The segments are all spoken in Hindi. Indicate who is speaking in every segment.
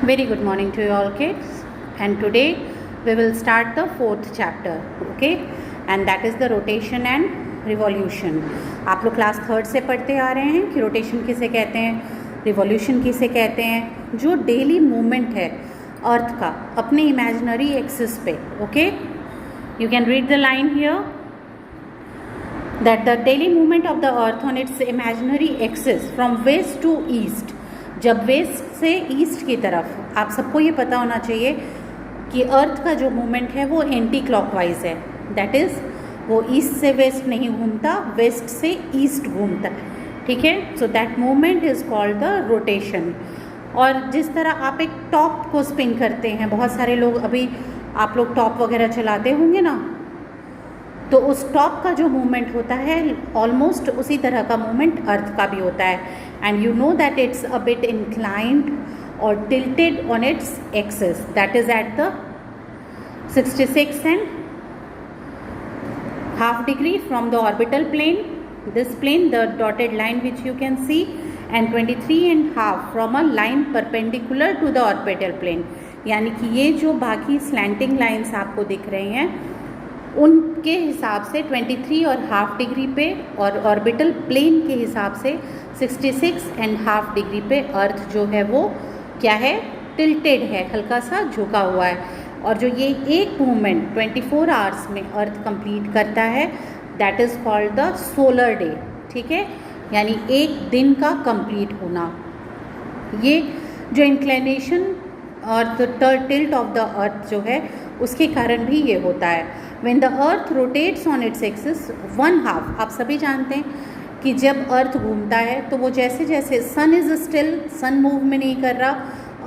Speaker 1: Very good morning to you all kids, and today we will start the fourth chapter, okay, and that is the rotation and revolution. आप लोग क्लास थर्ड से पढ़ते आ रहे हैं कि रोटेशन किसे कहते हैं, रिवॉल्यूशन किसे कहते हैं. जो डेली मूवमेंट है अर्थ का अपने इमेजिनरी एक्सिस पे, okay, you can read the line here that the daily movement of the earth on its imaginary axis from west to east. जब वेस्ट से ईस्ट की तरफ, आप सबको ये पता होना चाहिए कि अर्थ का जो मूवमेंट है वो एंटी क्लॉकवाइज है. दैट इज़ वो ईस्ट से वेस्ट नहीं घूमता, वेस्ट से ईस्ट घूमता है. ठीक है, so that movement is called the rotation. और जिस तरह आप एक टॉप को स्पिन करते हैं, बहुत सारे लोग, अभी आप लोग टॉप वगैरह चलाते होंगे ना, तो उस टॉप का जो मूवमेंट होता है ऑलमोस्ट उसी तरह का मूवमेंट अर्थ का भी होता है. And you know that it's a bit inclined और tilted on its axis, that is at the 66 and half degree from the orbital plane, this plane, the dotted line which you can see, and 23 and half from a line perpendicular to the orbital plane. यानी कि ये जो बाकी स्लैंटिंग लाइन्स आपको दिख रही हैं उनके हिसाब से 23 और हाफ डिग्री पे, और ऑर्बिटल प्लेन के हिसाब से 66 एंड हाफ डिग्री पे अर्थ जो है वो क्या है, टिल्टेड है, हल्का सा झुका हुआ है. और जो ये एक मूवमेंट 24 आवर्स में अर्थ कंप्लीट करता है, that is called the solar day. ठीक है, यानी एक दिन का कंप्लीट होना. ये जो इंक्लिनेशन और द टिल्ट ऑफ द अर्थ जो है उसके कारण भी ये होता है. When the earth rotates on its axis one half, आप सभी जानते हैं कि जब अर्थ घूमता है तो वो जैसे जैसे सन इज़ स्टिल, सन मूव में नहीं कर रहा,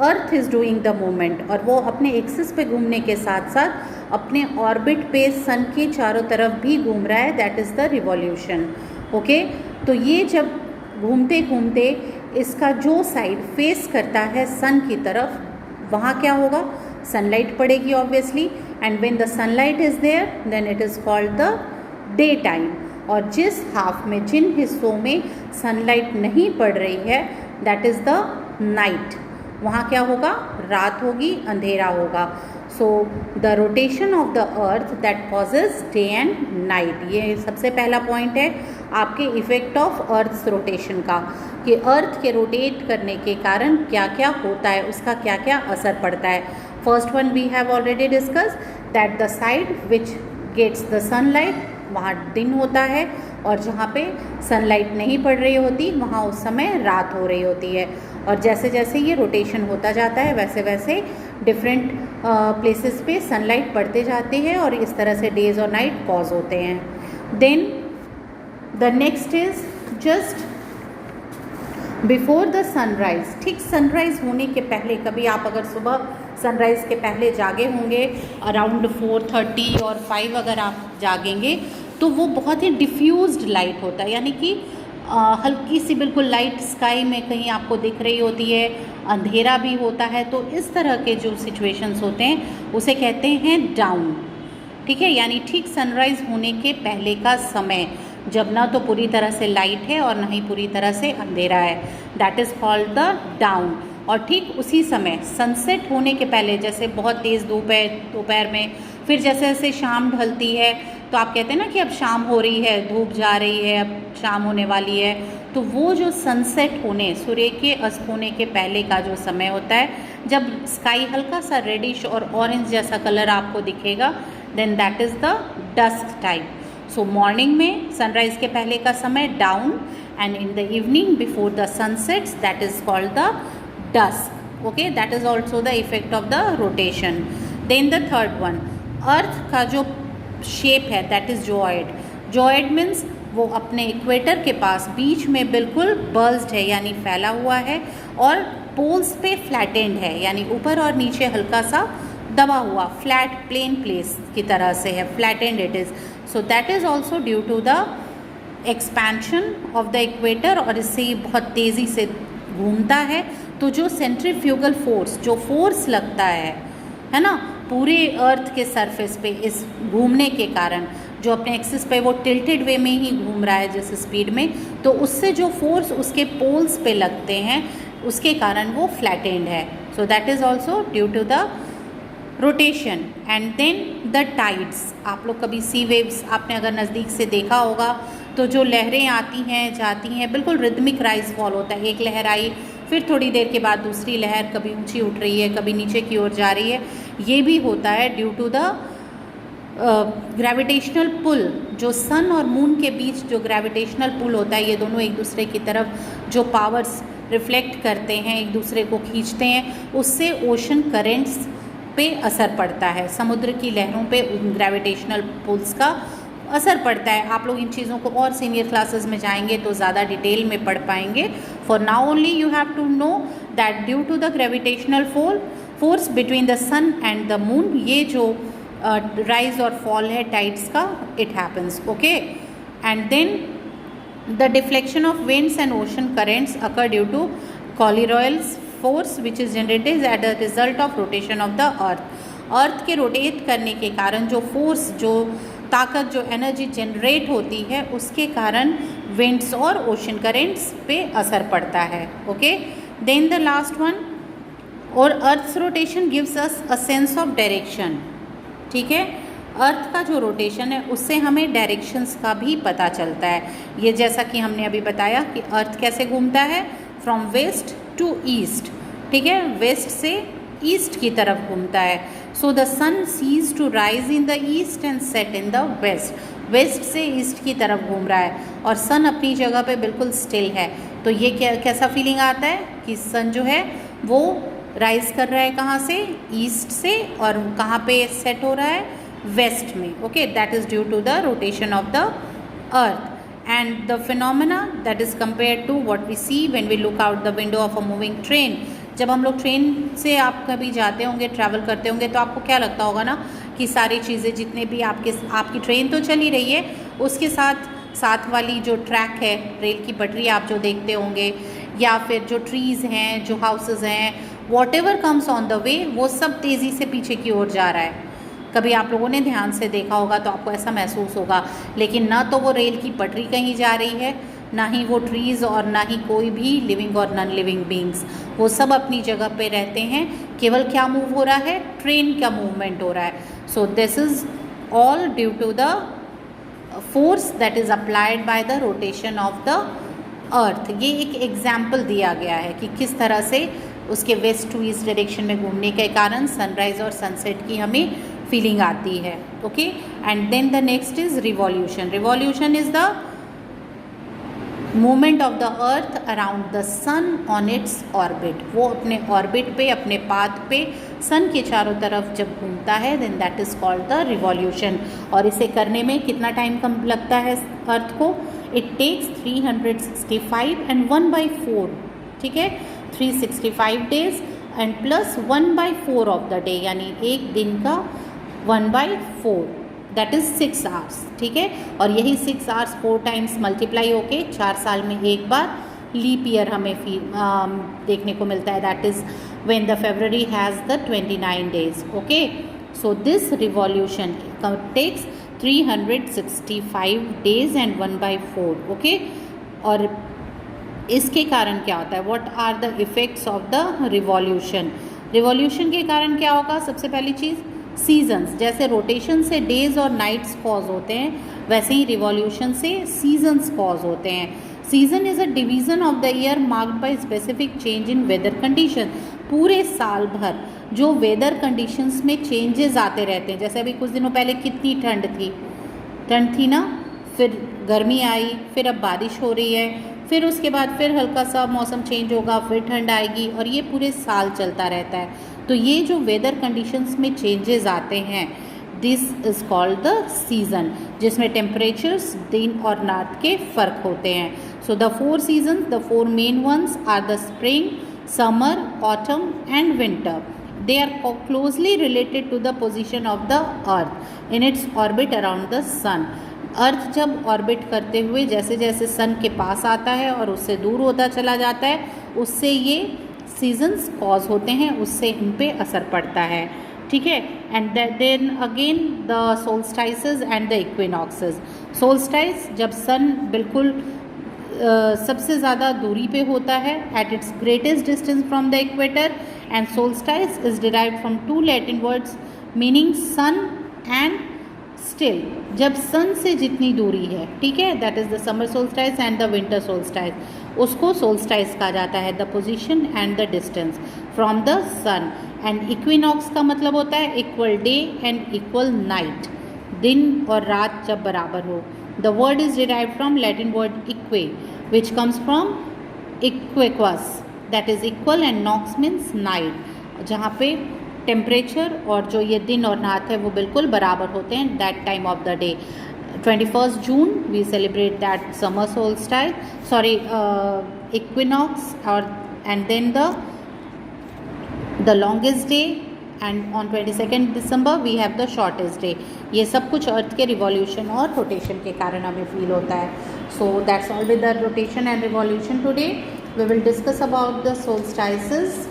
Speaker 1: earth is doing the movement, और वो अपने एक्सिस पे घूमने के साथ साथ अपने ऑर्बिट पे सन के चारों तरफ भी घूम रहा है. That is the revolution. Okay, तो ये जब घूमते घूमते इसका जो साइड फेस करता है सन की तरफ, वहाँ क्या होगा, सनलाइट पड़ेगी obviously. And when the sunlight is there then it is called the day time. और जिस हाफ में, जिन हिस्सों में सनलाइट नहीं पड़ रही है, दैट इज़ द नाइट. वहाँ क्या होगा, रात होगी, अंधेरा होगा. So the rotation of the earth that causes day and night. ये सबसे पहला पॉइंट है आपके इफ़ेक्ट ऑफ अर्थ रोटेशन का, कि अर्थ के रोटेट करने के कारण क्या क्या होता है, उसका क्या क्या असर पड़ता है. First one we have already discuss that the side which gets the sunlight, वहाँ दिन होता है, और जहाँ पे सनलाइट नहीं पड़ रही होती वहाँ उस समय रात हो रही होती है. और जैसे जैसे ये रोटेशन होता जाता है वैसे वैसे डिफरेंट प्लेसेस पे सनलाइट पड़ते जाती है, और इस तरह से डेज और नाइट कॉज होते हैं. Then the next is just before the sunrise. ठीक सनराइज़ होने के पहले, कभी आप अगर सुबह सनराइज़ के पहले जागे होंगे अराउंड 4:30 और 5 अगर आप जागेंगे, तो वो बहुत ही डिफ्यूज्ड लाइट होता है, यानी कि हल्की सी बिल्कुल लाइट स्काई में कहीं आपको दिख रही होती है, अंधेरा भी होता है. तो इस तरह के जो सिचुएशंस होते हैं उसे कहते हैं डाउन. ठीक है, यानी ठीक सनराइज़ होने के पहले का समय, जब ना तो पूरी तरह से लाइट है और ना ही पूरी तरह से अंधेरा है, that is called the down. और ठीक उसी समय सनसेट होने के पहले, जैसे बहुत तेज़ धूप है दोपहर में, फिर जैसे जैसे शाम ढलती है तो आप कहते हैं ना कि अब शाम हो रही है, धूप जा रही है, अब शाम होने वाली है, तो वो जो सनसेट होने, सूर्य के अस्त होने के पहले का जो समय होता है, जब स्काई हल्का सा रेडिश और ऑरेंज जैसा कलर आपको दिखेगा, then that is the dusk time. So morning में सनराइज़ के पहले का समय dawn, and in the evening before the sunsets that is called the dusk. Okay, that is also the effect of the rotation. Then the third one, अर्थ का जो शेप है दैट इज़ जॉइड. जॉइड मीन्स वो अपने इक्वेटर के पास बीच में बिल्कुल बल्ज्ड है, यानी फैला हुआ है, और पोल्स पे फ्लैटेंड है, यानी ऊपर और नीचे हल्का सा दबा हुआ, फ्लैट प्लेन प्लेस की तरह से है, flattened it is. So that is also due to the expansion of the equator, और इससे ये बहुत तेज़ी से घूमता है. तो जो सेंट्रीफ्यूगल फोर्स, जो फोर्स लगता है ना, पूरे अर्थ के सरफेस पे इस घूमने के कारण, जो अपने एक्सिस पे वो टिल्टेड वे में ही घूम रहा है जिस स्पीड में, तो उससे जो फोर्स उसके पोल्स पे लगते हैं उसके कारण वो फ्लैटेंड है. So that is also due to the rotation. And then the tides. आप लोग कभी सी वेव्स आपने अगर नज़दीक से देखा होगा तो जो लहरें आती हैं जाती हैं, बिल्कुल रिदमिक राइज फॉल होता है. एक लहर आई, फिर थोड़ी देर के बाद दूसरी लहर कभी ऊंची उठ रही है, कभी नीचे की ओर जा रही है. ये भी होता है due to the gravitational pull. जो सन और मून के बीच जो ग्रेविटेशनल पुल होता है, ये दोनों एक दूसरे की तरफ जो पावर्स रिफ्लेक्ट करते हैं, एक दूसरे को खींचते हैं, उससे ओशन करेंट्स पे असर पड़ता है. समुद्र की लहरों पे ग्रेविटेशनल पुल्स का असर पड़ता है. आप लोग इन चीज़ों को और सीनियर क्लासेस में जाएंगे तो ज़्यादा डिटेल में पढ़ पाएंगे. For now only you have to know that due to the gravitational force between the sun and the moon, ये जो राइज और फॉल है टाइड्स का, it happens. Okay. And then the deflection of winds and ocean currents occur due to Coriolis force which is generated at the result of rotation of the earth. Earth के रोटेट करने के कारण जो फोर्स, जो ताकत, जो एनर्जी जनरेट होती है, उसके कारण विंड्स और ओशन करेंट्स पे असर पड़ता है. Okay. Then the last one, और earth's rotation gives us a sense of direction. ठीक है. अर्थ का जो रोटेशन है उससे हमें डायरेक्शंस का भी पता चलता है. ये जैसा कि हमने अभी बताया कि अर्थ कैसे घूमता है, फ्रॉम वेस्ट टू ईस्ट. ठीक है. वेस्ट से ईस्ट की तरफ घूमता है. So the sun sees to rise in the east and set in the west. West से ईस्ट की तरफ घूम रहा है और सन अपनी जगह पे बिल्कुल स्टिल है. तो ये कैसा फीलिंग आता है कि सन जो है वो राइज कर रहा है कहाँ से, ईस्ट से, और कहाँ पे सेट हो रहा है, वेस्ट में. Okay. That is due to the rotation of the earth. And the phenomena that is compare to what we see when we look out the window of a moving train. जब हम लोग ट्रेन से आप कभी जाते होंगे, ट्रैवल करते होंगे, तो आपको क्या लगता होगा ना कि सारी चीज़ें जितने भी आपकी ट्रेन तो चल ही रही है, उसके साथ वाली जो ट्रैक है, रेल की पटरी आप जो देखते होंगे, या फिर जो ट्रीज़ हैं, जो हाउसेस हैं, what ever comes on the way, वो सब तेज़ी से पीछे की ओर जा रहा है. कभी आप लोगों ने ध्यान से देखा होगा तो आपको ऐसा महसूस होगा. लेकिन ना तो वो रेल की पटरी कहीं जा रही है, ना ही वो ट्रीज़, और ना ही कोई भी लिविंग और नॉन लिविंग बींग्स. वो सब अपनी जगह पे रहते हैं. केवल क्या मूव हो रहा है, ट्रेन का मूवमेंट हो रहा है. So this is all due to the force that is applied by the rotation of the earth. ये एक एग्जाम्पल दिया गया है कि किस तरह से उसके वेस्ट टू ईस्ट डायरेक्शन में घूमने के कारण सनराइज और सनसेट की हमें फीलिंग आती है. Okay. And then the next is revolution. Revolution is the movement of the earth around the sun on its orbit. वो अपने ऑर्बिट पे, अपने पाथ पे सन के चारों तरफ जब घूमता है, then that is called the revolution. और इसे करने में कितना टाइम कम लगता है अर्थ को? It takes 365 and 1/4. ठीक है. 365 days and plus 1/4 of the day, यानी एक दिन का 1/4, दैट इज़ 6 आवर्स. ठीक है. और यही 6 आवर्स 4 टाइम्स मल्टीप्लाई होके 4 साल में एक बार लीप ईयर हमें देखने को मिलता है. That is when the February has the 29 days. Okay. So this revolution takes 365 days and 1/4. Okay. और इसके कारण क्या होता है, what are the effects of the revolution? Revolution के कारण क्या होगा? सबसे पहली चीज़, सीजन्स. जैसे रोटेशन से डेज और नाइट्स कॉज होते हैं, वैसे ही रिवॉल्यूशन से सीजन्स कॉज होते हैं. Season is a division of the year marked by specific change in weather condition. पूरे साल भर जो वेदर कंडीशंस में चेंजेस आते रहते हैं. जैसे अभी कुछ दिनों पहले कितनी ठंड थी ना, फिर गर्मी आई, फिर अब बारिश हो रही है, फिर उसके बाद फिर हल्का सा मौसम चेंज होगा, फिर ठंड आएगी, और ये पूरे साल चलता रहता है. तो ये जो वेदर कंडीशंस में चेंजेस आते हैं, this is called the season, जिसमें टेम्परेचर्स दिन और रात के फ़र्क होते हैं. So the 4 seasons, the 4 main ones are the spring, summer, autumn and winter. They are closely related to the position of the earth in its orbit around the sun. अर्थ जब ऑर्बिट करते हुए जैसे जैसे सन के पास आता है और उससे दूर होता चला जाता है, उससे ये सीजन्स कॉज होते हैं, उससे इन पे असर पड़ता है. ठीक है. And then again the solstices and the equinoxes. Solstice जब सन बिल्कुल सबसे ज़्यादा दूरी पे होता है, at its greatest distance from the equator, and solstice is derived from two Latin words meaning sun and still. जब sun से जितनी दूरी है, ठीक है, that is the summer solstice and the winter solstice, उसको solstice कहा जाता है, the position and the distance from the sun. and equinox का मतलब होता है equal day and equal night, दिन और रात जब बराबर हो. The word is derived from Latin word eque, which comes from equus, that is equal, and nox means night, जहाँ पे टेम्परेचर और जो ये दिन और रात है वो बिल्कुल बराबर होते हैं that time of the day. 21st June we celebrate that summer solstice, sorry, equinox, or and then the longest day, and on 22nd December we have the shortest day. ये सब कुछ अर्थ के रिवॉल्यूशन और रोटेशन के कारण हमें फील होता है. So that's all with the rotation and revolution today. We will discuss about the solstices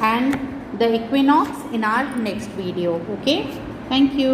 Speaker 1: and the equinox in our next video. Okay, thank you.